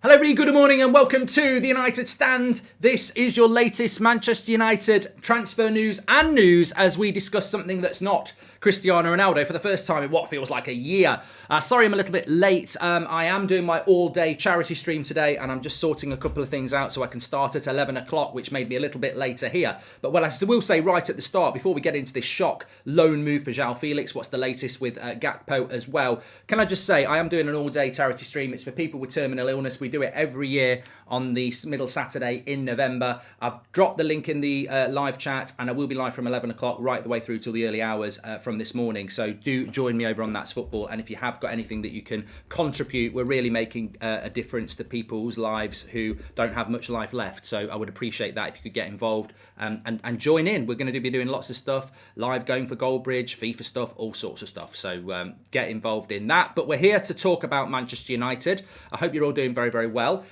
Hello everybody, good morning and welcome to the United Stand. This is your latest Manchester United transfer news and news as we discuss something that's not Cristiano Ronaldo for the first time in what feels like a year. Sorry I'm a little bit late. I am doing my all-day charity stream today and I'm just sorting a couple of things out so I can start at 11 o'clock, which made me a little bit later here. But what I will say right at the start, before we get into this shock loan move for João Felix, what's the latest with Gakpo as well, can I just say I am doing an all-day charity stream. It's for people with terminal illness. We do it every year on the middle Saturday in November. I've dropped the link in the live chat and I will be live from 11 o'clock right the way through till the early hours from this morning. So do join me over on That's Football. And if you have got anything that you can contribute, we're really making a difference to people's lives who don't have much life left. So I would appreciate that if you could get involved and join in. We're going to be doing lots of stuff, live going for Goldbridge, FIFA stuff, all sorts of stuff. So get involved in that. But we're here to talk about Manchester United. I hope you're all doing very, very well.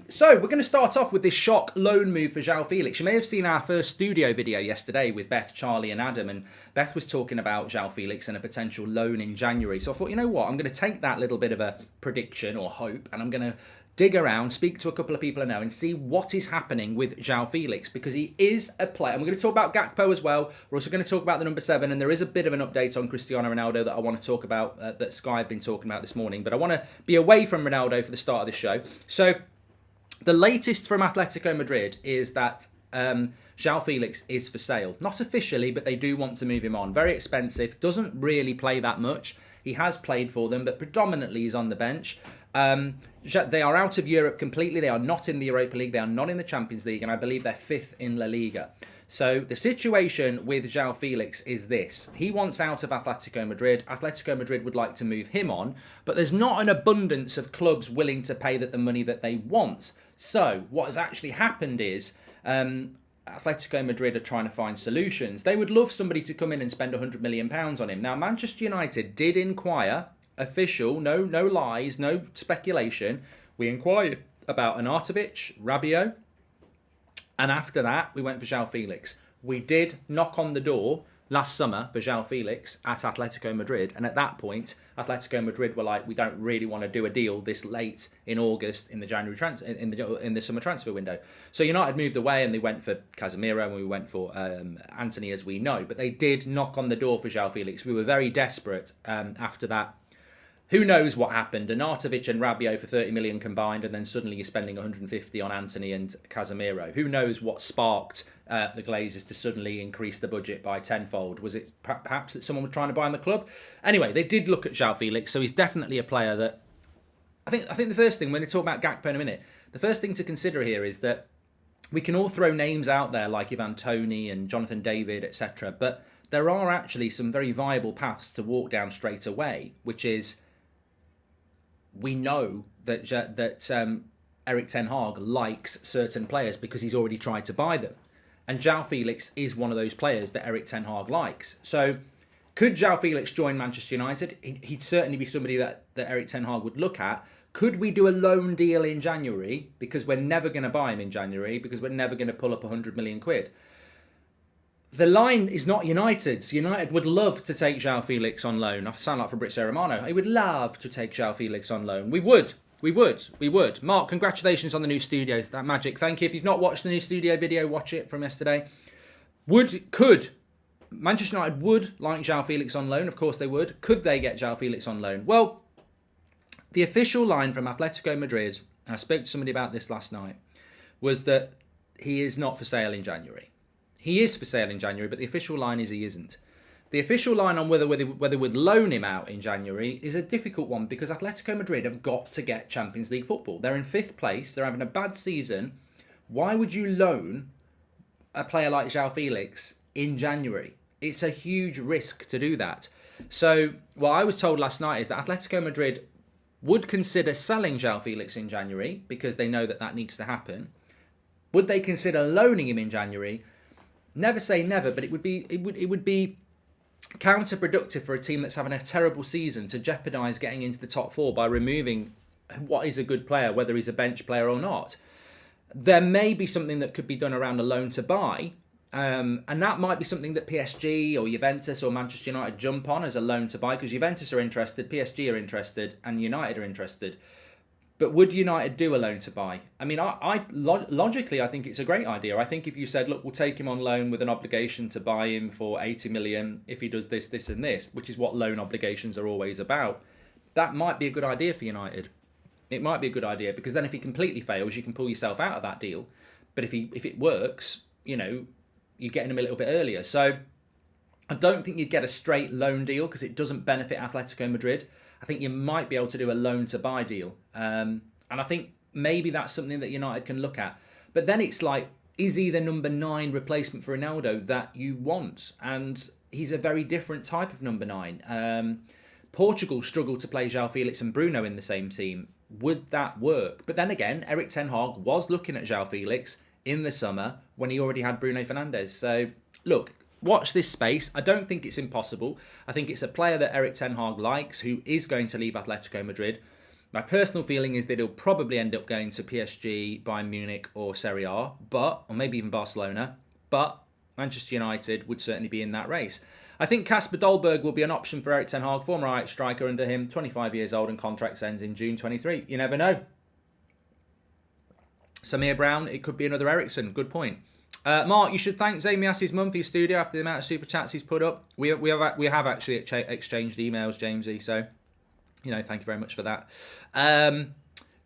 So we're going to start off with this shock loan move for João Felix. You may have seen our first studio video yesterday with Beth, Charlie and Adam, and Beth was talking about João Felix and a potential loan in January. So I thought, you know what, I'm going to take that little bit of a prediction or hope and I'm going to dig around, speak to a couple of people I know and see what is happening with João Felix, because he is a player. And we're going to talk about Gakpo as well. We're also going to talk about the number 7, and there is a bit of an update on Cristiano Ronaldo that I want to talk about, that Sky have been talking about this morning. But I want to be away from Ronaldo for the start of the show. So the latest from Atletico Madrid is that João Felix is for sale. Not officially, but they do want to move him on. Very expensive, doesn't really play that much. He has played for them, but predominantly he's on the bench. They are out of Europe completely. They are not in the Europa League. They are not in the Champions League. And I believe they're 5th in La Liga. So the situation with João Felix is this. He wants out of Atletico Madrid. Atletico Madrid would like to move him on. But there's not an abundance of clubs willing to pay the money that they want. So what has actually happened is Atletico Madrid are trying to find solutions. They would love somebody to come in and spend £100 million on him. Now, Manchester United did inquire, official, no lies, no speculation. We inquired about Arnautovic, Rabiot, and after that, we went for João Felix. We did knock on the door last summer for João Felix at Atletico Madrid, and at that point, Atletico Madrid were like, we don't really want to do a deal this late in August in the January in the summer transfer window. So United moved away and they went for Casemiro and we went for Antony, as we know. But they did knock on the door for João Felix. We were very desperate after that. Who knows what happened? Arnautovic and Rabiot for 30 million combined, and then suddenly you're spending 150 on Antony and Casemiro. Who knows what sparked the Glazers to suddenly increase the budget by tenfold? Was it perhaps that someone was trying to buy him the club? Anyway, they did look at João Felix, so he's definitely a player that I think the first thing, when we talk about Gakpo in a minute, the first thing to consider here is that we can all throw names out there like Ivan Toney and Jonathan David, etc. But there are actually some very viable paths to walk down straight away, which is, we know that Eric Ten Hag likes certain players because he's already tried to buy them. And João Felix is one of those players that Eric Ten Hag likes. So could João Felix join Manchester United? He'd certainly be somebody that Eric Ten Hag would look at. Could we do a loan deal in January? Because we're never going to buy him in January, because we're never going to pull up 100 million quid. The line is not United's. United would love to take João Felix on loan. I sound like Fabrizio Romano. He would love to take João Felix on loan. We would. Mark, congratulations on the new studios. That magic. Thank you. If you've not watched the new studio video, watch it from yesterday. Could Manchester United would like João Felix on loan? Of course they would. Could they get João Felix on loan? Well, the official line from Atletico Madrid, and I spoke to somebody about this last night, was that he is not for sale in January. He is for sale in January, but the official line is he isn't. The official line on whether they would loan him out in January is a difficult one, because Atletico Madrid have got to get Champions League football. They're in 5th place. They're having a bad season. Why would you loan a player like João Felix in January? It's a huge risk to do that. So what I was told last night is that Atletico Madrid would consider selling João Felix in January because they know that needs to happen. Would they consider loaning him in January? Never say never, but it would be counterproductive for a team that's having a terrible season to jeopardise getting into the top 4 by removing what is a good player, whether he's a bench player or not. There may be something that could be done around a loan to buy, and that might be something that PSG or Juventus or Manchester United jump on as a loan to buy, because Juventus are interested, PSG are interested, and United are interested. But would United do a loan to buy? I mean, logically, I think it's a great idea. I think if you said, look, we'll take him on loan with an obligation to buy him for 80 million if he does this, this and this, which is what loan obligations are always about, that might be a good idea for United. It might be a good idea because then if he completely fails, you can pull yourself out of that deal. But if it works, you're getting him a little bit earlier. So I don't think you'd get a straight loan deal because it doesn't benefit Atletico Madrid. I think you might be able to do a loan to buy deal. And I think maybe that's something that United can look at. But then it's like, is he the number 9 replacement for Ronaldo that you want? And he's a very different type of number 9. Portugal struggled to play João Felix and Bruno in the same team. Would that work? But then again, Erik ten Hag was looking at João Felix in the summer when he already had Bruno Fernandes. So, look, watch this space. I don't think it's impossible. I think it's a player that Erik ten Hag likes who is going to leave Atletico Madrid. My personal feeling is that he'll probably end up going to PSG, Bayern Munich or Serie A, or maybe even Barcelona. But Manchester United would certainly be in that race. I think Kasper Dolberg will be an option for Erik ten Hag, former Ajax striker under him, 25 years old and contract ends in June 23. You never know. Samir Brown, it could be another Ericsson. Good point. Mark, you should thank Zamias's mum for his studio after the amount of super chats he's put up. We have actually exchanged emails, Jamesy, so thank you very much for that.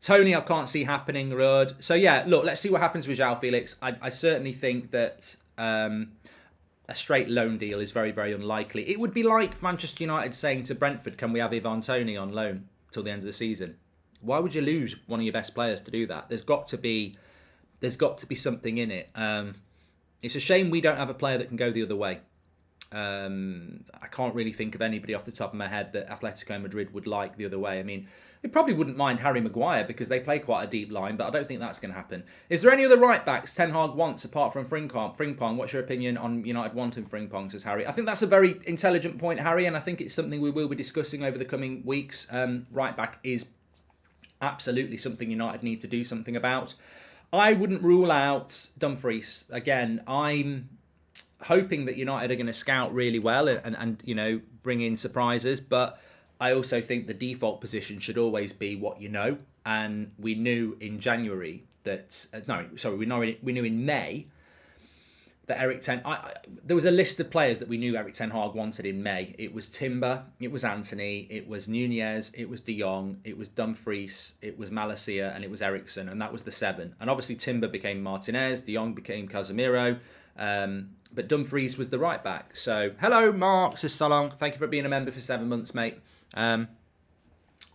Tony, I can't see happening, Rud. So yeah, look, let's see what happens with João Felix. I certainly think that a straight loan deal is very, very unlikely. It would be like Manchester United saying to Brentford, can we have Ivan Toney on loan till the end of the season? Why would you lose one of your best players to do that? There's got to be something in it. It's a shame we don't have a player that can go the other way. I can't really think of anybody off the top of my head that Atletico Madrid would like the other way. I mean, they probably wouldn't mind Harry Maguire because they play quite a deep line, but I don't think that's going to happen. Is there any other right backs Ten Hag wants apart from Frimpong? What's your opinion on United wanting Frimpong, says Harry? I think that's a very intelligent point, Harry, and I think it's something we will be discussing over the coming weeks. Right back is absolutely something United need to do something about. I wouldn't rule out Dumfries. Again, I'm hoping that United are going to scout really well and bring in surprises, but I also think the default position should always be what you know. And we knew in January that we knew in May that there was a list of players that we knew Erik ten Hag wanted in May. It was Timber, it was Anthony, it was Nunez, it was De Jong, it was Dumfries, it was Malacia, and it was Ericsson, and that was the 7. And obviously Timber became Martinez, De Jong became Casemiro, but Dumfries was the right back. So, hello Mark, says Salong. Thank you for being a member for 7 months, mate.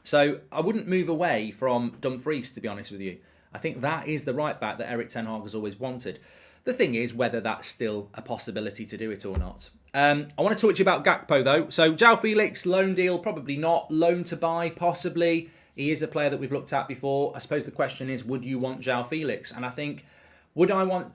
So I wouldn't move away from Dumfries, to be honest with you. I think that is the right back that Erik ten Hag has always wanted. The thing is whether that's still a possibility to do it or not. I want to talk to you about Gakpo though. So João Felix, loan deal, probably not. Loan to buy, possibly. He is a player that we've looked at before. I suppose the question is, would you want João Felix? And I think, would I want...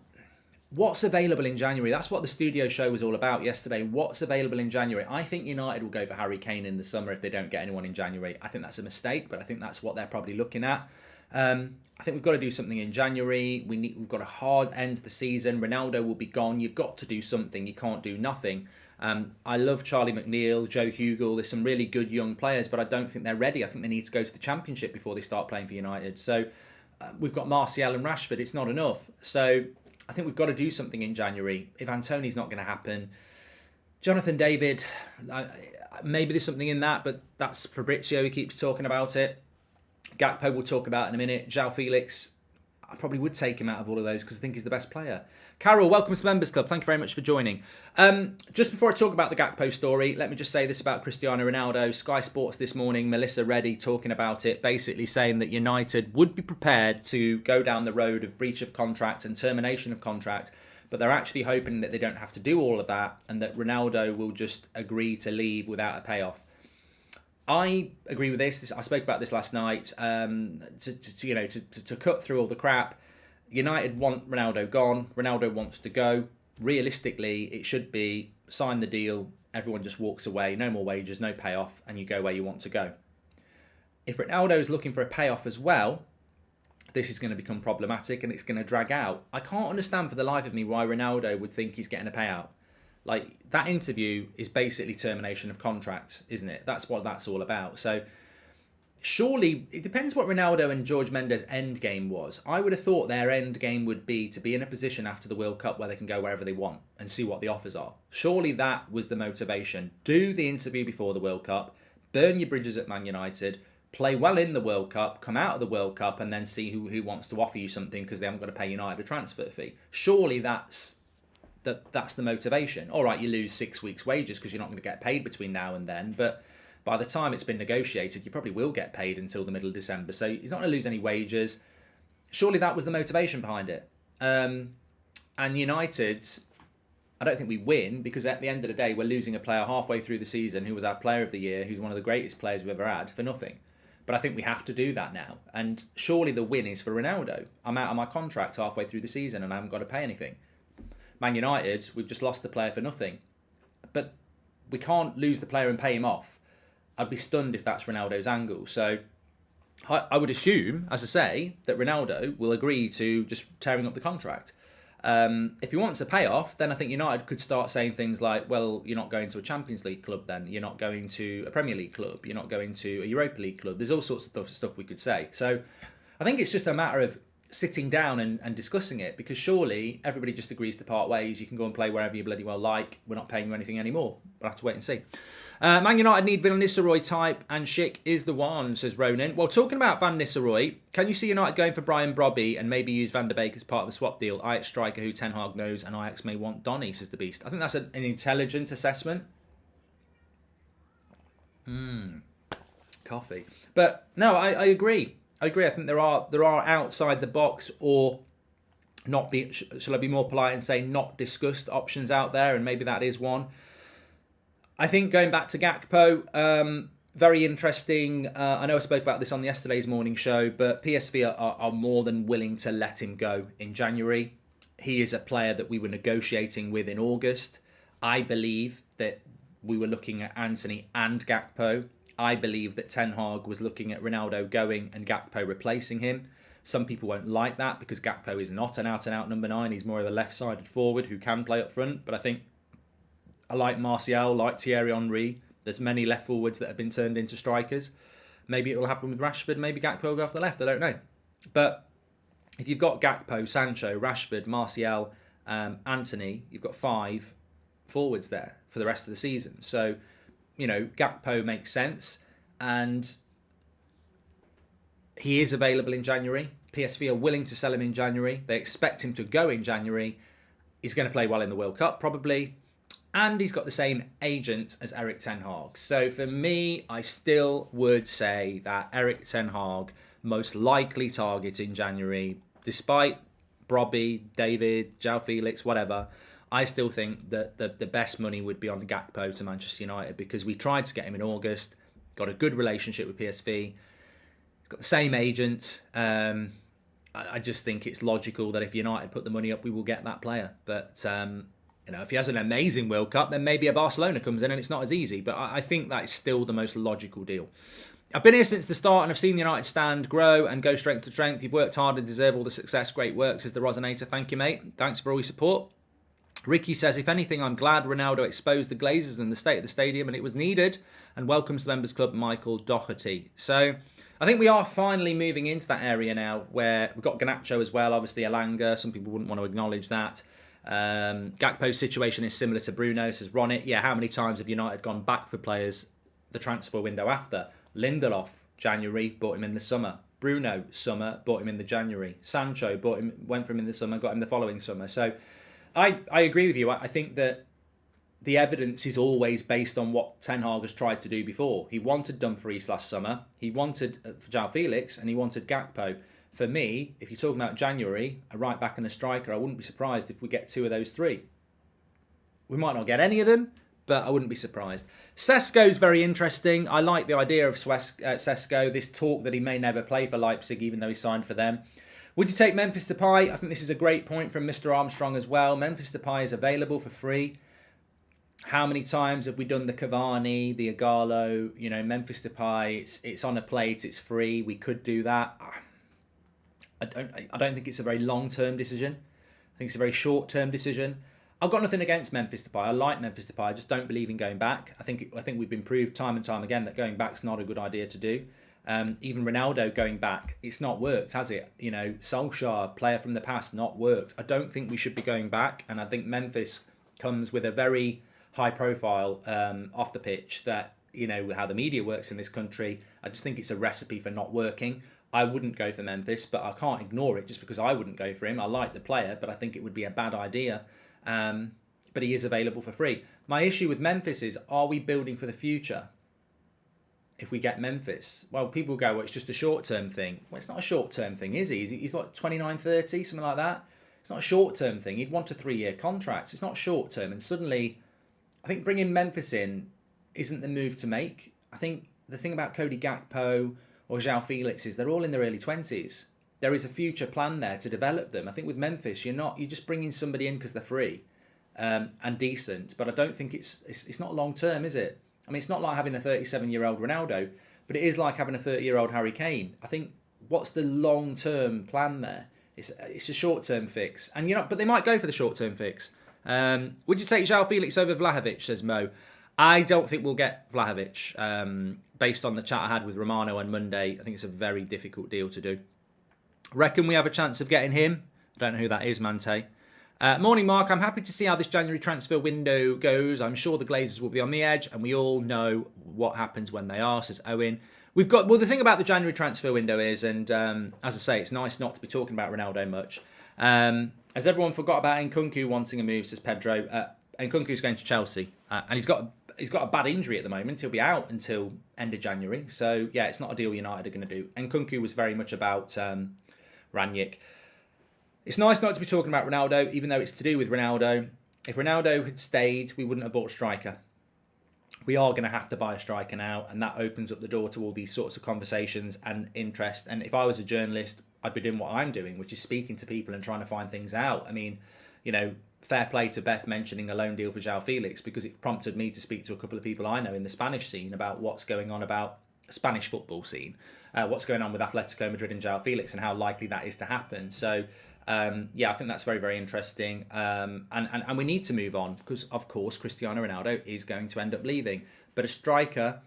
What's available in January? That's what the studio show was all about yesterday. What's available in January? I think United will go for Harry Kane in the summer if they don't get anyone in January. I think that's a mistake, but I think that's what they're probably looking at. I think we've got to do something in January. We've got a hard end to the season. Ronaldo will be gone. You've got to do something. You can't do nothing. I love Charlie McNeil, Joe Hugel. There's some really good young players, but I don't think they're ready. I think they need to go to the Championship before they start playing for United. So we've got Martial and Rashford. It's not enough. So I think we've got to do something in January. If Antony's not going to happen, Jonathan David, maybe there's something in that, but that's Fabrizio. He keeps talking about it. Gakpo we'll talk about in a minute. João Felix, I probably would take him out of all of those because I think he's the best player. Carol, welcome to the Members Club. Thank you very much for joining. Just before I talk about the Gakpo story, let me just say this about Cristiano Ronaldo. Sky Sports this morning, Melissa Reddy talking about it, basically saying that United would be prepared to go down the road of breach of contract and termination of contract, but they're actually hoping that they don't have to do all of that and that Ronaldo will just agree to leave without a payoff. I agree with this. I spoke about this last night. To cut through all the crap, United want Ronaldo gone. Ronaldo wants to go. Realistically, it should be sign the deal. Everyone just walks away. No more wages, no payoff, and you go where you want to go. If Ronaldo is looking for a payoff as well, this is going to become problematic and it's going to drag out. I can't understand for the life of me why Ronaldo would think he's getting a payout. Like, that interview is basically termination of contract, isn't it? That's what that's all about. So surely it depends what Ronaldo and George Mendes' end game was. I would have thought their end game would be to be in a position after the World Cup where they can go wherever they want and see what the offers are. Surely that was the motivation. Do the interview before the World Cup, burn your bridges at Man United, play well in the World Cup, come out of the World Cup, and then see who wants to offer you something because they haven't got to pay United a transfer fee. Surely that's the motivation. All right, you lose 6 weeks' wages because you're not going to get paid between now and then, but by the time it's been negotiated, you probably will get paid until the middle of December. So he's not going to lose any wages. Surely that was the motivation behind it. And United, I don't think we win because at the end of the day, we're losing a player halfway through the season who was our player of the year, who's one of the greatest players we've ever had, for nothing. But I think we have to do that now. And surely the win is for Ronaldo. I'm out of my contract halfway through the season and I haven't got to pay anything. Man United, we've just lost the player for nothing. But we can't lose the player and pay him off. I'd be stunned if that's Ronaldo's angle. So I would assume, as I say, that Ronaldo will agree to just tearing up the contract. If he wants a payoff, then I think United could start saying things like, well, you're not going to a Champions League club then. You're not going to a Premier League club. You're not going to a Europa League club. There's all sorts of stuff we could say. So I think it's just a matter of sitting down and discussing it, because surely everybody just agrees to part ways. You can go and play wherever you bloody well like. We're not paying you anything anymore. We'll have to wait and see. Man United need Van Nistelrooy type, and Schick is the one, says Ronan. Well, talking about Van Nistelrooy, can you see United going for Brian Brobby and maybe use Van der Beek as part of the swap deal? Ajax striker who Ten Hag knows, and Ajax may want Donny, says the Beast. I think that's an intelligent assessment. Coffee. But no, I agree. I think there are outside the box, or shall I be more polite and say not discussed options out there, and maybe that is one. I think going back to Gakpo, very interesting. I know I spoke about this on yesterday's morning show, but PSV are more than willing to let him go in January. He is a player that we were negotiating with in August. I believe that we were looking at Antony and Gakpo. I believe that Ten Hag was looking at Ronaldo going and Gakpo replacing him. Some people won't like that because Gakpo is not an out-and-out number 9. He's more of a left-sided forward who can play up front. But I think I like Martial, like Thierry Henry. There's many left forwards that have been turned into strikers. Maybe it will happen with Rashford. Maybe Gakpo will go off the left. I don't know. But if you've got Gakpo, Sancho, Rashford, Martial, Antony, you've got 5 forwards there for the rest of the season. So, you know, Gakpo makes sense. And he is available in January. PSV are willing to sell him in January. They expect him to go in January. He's going to play well in the World Cup, probably. And he's got the same agent as Erik Ten Hag. So for me, I still would say that Erik Ten Hag most likely target in January, despite Brobby, David, João Felix, whatever. I still think that the best money would be on Gakpo to Manchester United, because we tried to get him in August, got a good relationship with PSV. He's got the same agent. I just think it's logical that if United put the money up, we will get that player. But you know, if he has an amazing World Cup, then maybe a Barcelona comes in and it's not as easy. But I think that is still the most logical deal. I've been here since the start and I've seen the United stand grow and go strength to strength. You've worked hard and deserve all the success. Great work, says the Rosonator. Thank you, mate. Thanks for all your support. Ricky says, if anything, I'm glad Ronaldo exposed the Glazers and the state of the stadium, and it was needed, and welcomes the Members Club Michael Doherty. So I think we are finally moving into that area now where we've got Garnacho as well, obviously Elanga. Some people wouldn't want to acknowledge that. Gakpo's situation is similar to Bruno, says Ronit. Yeah, how many times have United gone back for players the transfer window after? Lindelof, January, bought him in the summer. Bruno, summer, bought him in the January. Sancho, went for him in the summer, got him the following summer. So I agree with you. I think that the evidence is always based on what Ten Hag has tried to do before. He wanted Dumfries last summer. He wanted João Felix, and he wanted Gakpo. For me, if you're talking about January, a right back and a striker, I wouldn't be surprised if we get 2 of those 3. We might not get any of them, but I wouldn't be surprised. Sesko's very interesting. I like the idea of Sesko, this talk that he may never play for Leipzig, even though he signed for them. Would you take Memphis Depay? I think this is a great point from Mr. Armstrong as well. Memphis Depay is available for free. How many times have we done the Cavani, the Igalo? You know, Memphis Depay, it's on a plate, it's free. We could do that. I don't think it's a very long-term decision. I think it's a very short-term decision. I've got nothing against Memphis Depay. I like Memphis Depay. I just don't believe in going back. I think we've been proved time and time again that going back's not a good idea to do. Even Ronaldo going back, it's not worked, has it? You know, Solskjaer, player from the past, not worked. I don't think we should be going back, and I think Memphis comes with a very high profile off the pitch that, you know, how the media works in this country. I just think it's a recipe for not working. I wouldn't go for Memphis, but I can't ignore it just because I wouldn't go for him. I like the player, but I think it would be a bad idea. But he is available for free. My issue with Memphis is, are we building for the future? If we get Memphis, well, people go, well, it's just a short-term thing. Well, it's not a short-term thing, is he? He's like 29, 30, something like that. It's not a short-term thing. He'd want a 3-year contract. It's not short-term. And suddenly, I think bringing Memphis in isn't the move to make. I think the thing about Cody Gakpo or João Felix is they're all in their early 20s. There is a future plan there to develop them. I think with Memphis, you're just bringing somebody in because they're free and decent. But I don't think it's not long-term, is it? I mean, it's not like having a 37-year-old Ronaldo, but it is like having a 30-year-old Harry Kane. I think, what's the long-term plan there? It's a short-term fix. And but they might go for the short-term fix. Would you take João Felix over Vlahovic, says Mo? I don't think we'll get Vlahovic. Based on the chat I had with Romano on Monday, I think it's a very difficult deal to do. Reckon we have a chance of getting him? I don't know who that is, Mante. Morning, Mark. I'm happy to see how this January transfer window goes. I'm sure the Glazers will be on the edge, and we all know what happens when they are, says Owen. The thing about the January transfer window is, and as I say, it's nice not to be talking about Ronaldo much. As everyone forgot about Nkunku wanting a move, says Pedro. Nkunku's going to Chelsea, and he's got a bad injury at the moment. He'll be out until end of January. So, yeah, it's not a deal United are going to do. Nkunku was very much about Ranić. It's nice not to be talking about Ronaldo, even though it's to do with Ronaldo. If Ronaldo had stayed, we wouldn't have bought a striker. We are going to have to buy a striker now, and that opens up the door to all these sorts of conversations and interest. And if I was a journalist, I'd be doing what I'm doing, which is speaking to people and trying to find things out. I mean, fair play to Beth mentioning a loan deal for João Felix, because it prompted me to speak to a couple of people I know in the Spanish scene about what's going on about Spanish football scene, what's going on with Atletico Madrid and João Felix and how likely that is to happen. So, I think that's very, very interesting. And we need to move on because, of course, Cristiano Ronaldo is going to end up leaving. But a striker,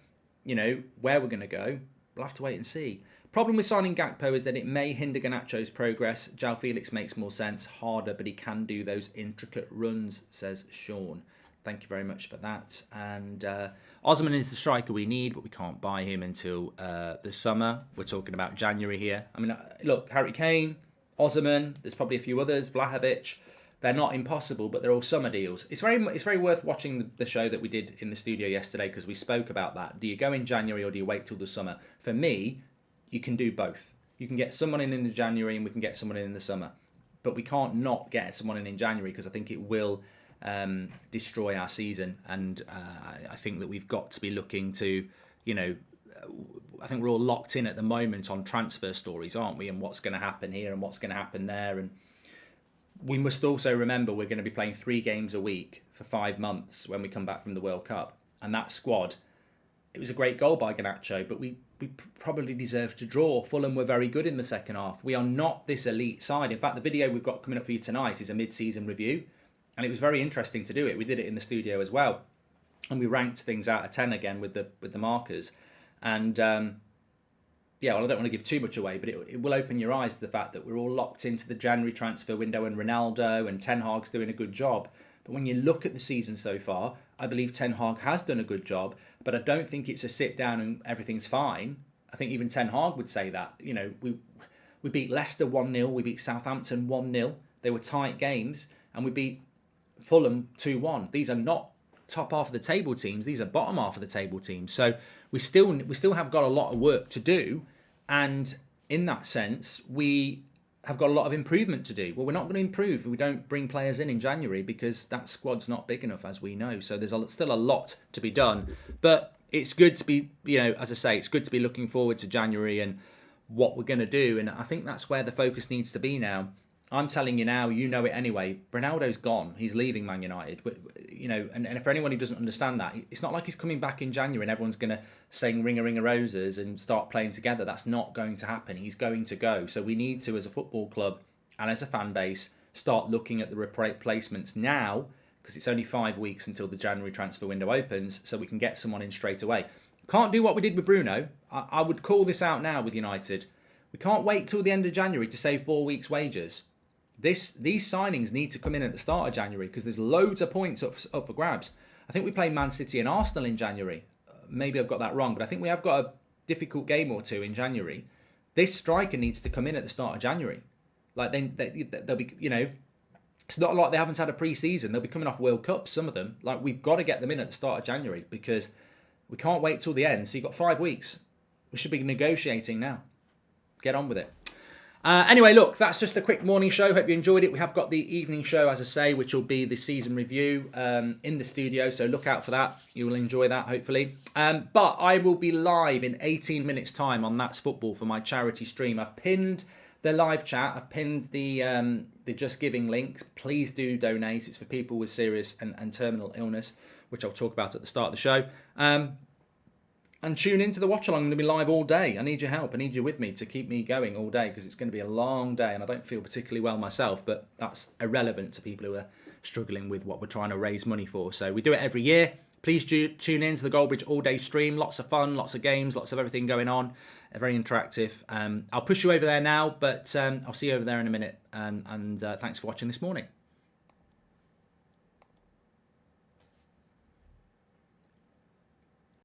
where we're going to go, we'll have to wait and see. Problem with signing Gakpo is that it may hinder Garnacho's progress. João Felix makes more sense, harder, but he can do those intricate runs, says Sean. Thank you very much for that. And Osman is the striker we need, but we can't buy him until the summer. We're talking about January here. I mean, look, Harry Kane, Osman, there's probably a few others, Vlahovic. They're not impossible, but they're all summer deals. It's very worth watching the show that we did in the studio yesterday because we spoke about that. Do you go in January or do you wait till the summer? For me, you can do both. You can get someone in the January and we can get someone in the summer. But we can't not get someone in January because I think it will destroy our season. And I think that we've got to be looking to, I think we're all locked in at the moment on transfer stories, aren't we? And what's going to happen here and what's going to happen there. And we must also remember we're going to be playing 3 games a week for 5 months when we come back from the World Cup. And that squad, it was a great goal by Garnacho, but we probably deserved to draw. Fulham were very good in the second half. We are not this elite side. In fact, the video we've got coming up for you tonight is a mid-season review. And it was very interesting to do it. We did it in the studio as well. And we ranked things out of 10 again with the markers. And I don't want to give too much away, but it will open your eyes to the fact that we're all locked into the January transfer window and Ronaldo and Ten Hag's doing a good job. But when you look at the season so far, I believe Ten Hag has done a good job, but I don't think it's a sit down and everything's fine. I think even Ten Hag would say that. We beat Leicester 1-0, we beat Southampton 1-0. They were tight games, and we beat Fulham 2-1. These are not top half of the table teams, these are bottom half of the table teams. So we still have got a lot of work to do, and in that sense, we have got a lot of improvement to do. Well, we're not going to improve if we don't bring players in January because that squad's not big enough, as we know. So there's still a lot to be done. But it's good to be, as I say, it's good to be looking forward to January and what we're going to do. And I think that's where the focus needs to be now. I'm telling you now, you know it anyway. Ronaldo's gone. He's leaving Man United. And for anyone who doesn't understand that, it's not like he's coming back in January and everyone's going to sing Ring a Ring of Roses and start playing together. That's not going to happen. He's going to go. So we need to, as a football club and as a fan base, start looking at the replacements now because it's only 5 weeks until the January transfer window opens, so we can get someone in straight away. Can't do what we did with Bruno. I would call this out now with United. We can't wait till the end of January to save 4 weeks' wages. These signings need to come in at the start of January because there's loads of points up for grabs. I think we play Man City and Arsenal in January. Maybe I've got that wrong, but I think we have got a difficult game or two in January. This striker needs to come in at the start of January. Like they'll be, it's not like they haven't had a pre-season. They'll be coming off World Cups, some of them. Like we've got to get them in at the start of January because we can't wait till the end. So you've got 5 weeks. We should be negotiating now. Get on with it. Anyway, look, that's just a quick morning show. Hope you enjoyed it. We have got the evening show, as I say, which will be the season review in the studio. So look out for that. You will enjoy that, hopefully. But I will be live in 18 minutes' time on That's Football for my charity stream. I've pinned the live chat. I've pinned the Just Giving link. Please do donate. It's for people with serious and terminal illness, which I'll talk about at the start of the show. And tune into the watch along. I'm going to be live all day. I need your help. I need you with me to keep me going all day because it's going to be a long day and I don't feel particularly well myself, but that's irrelevant to people who are struggling with what we're trying to raise money for. So we do it every year. Please tune in to the Goldbridge all day stream. Lots of fun, lots of games, lots of everything going on. Very interactive. I'll push you over there now, but I'll see you over there in a minute. And thanks for watching this morning.